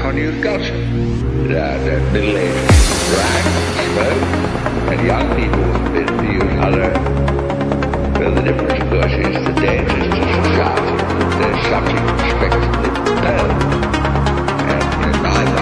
on youth culture. That middle-aged people drag, smoke, and young people are forbidden to use other. Well, the difference, of course, is the dangers to society. They're subject respectively to peril. And in my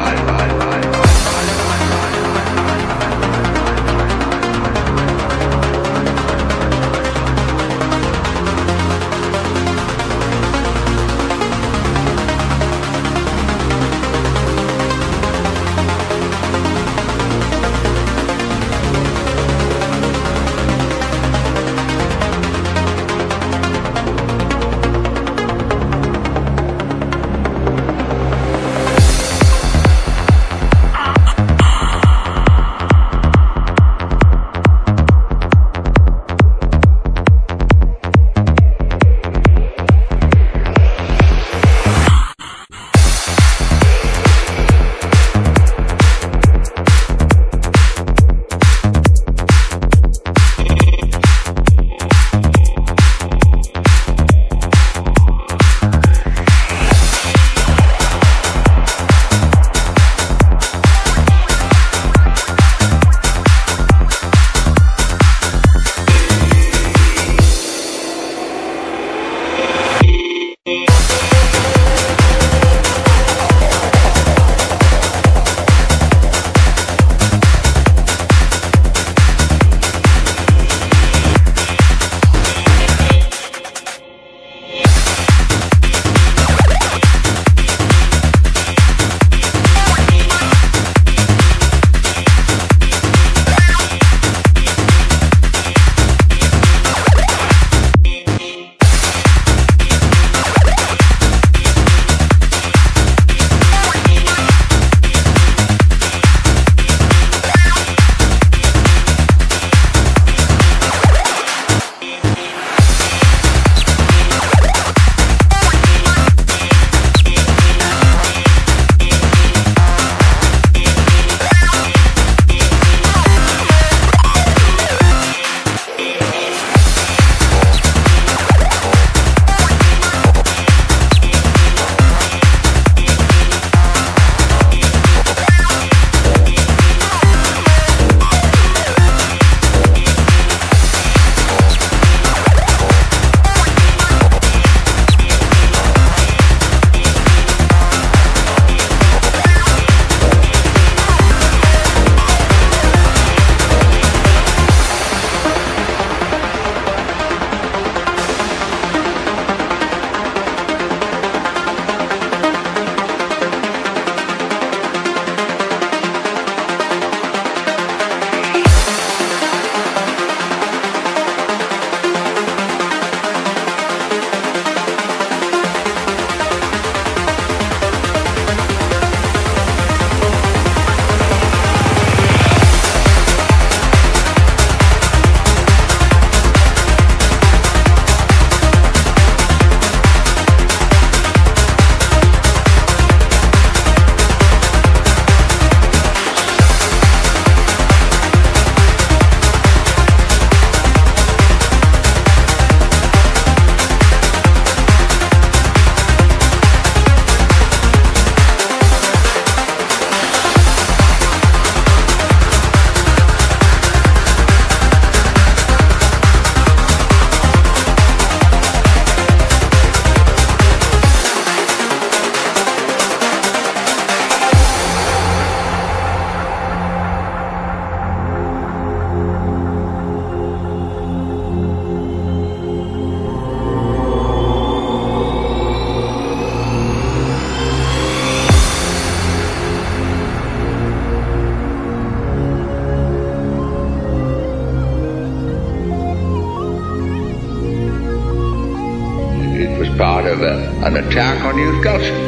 part of an attack on youth culture.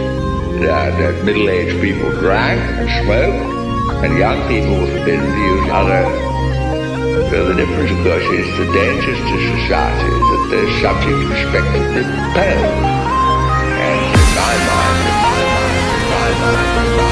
That middle-aged people drank and smoked, and young people were forbidden to use other. Well, the difference, of course, is the dangers to society that they're subject respectively to peril. And in my mind,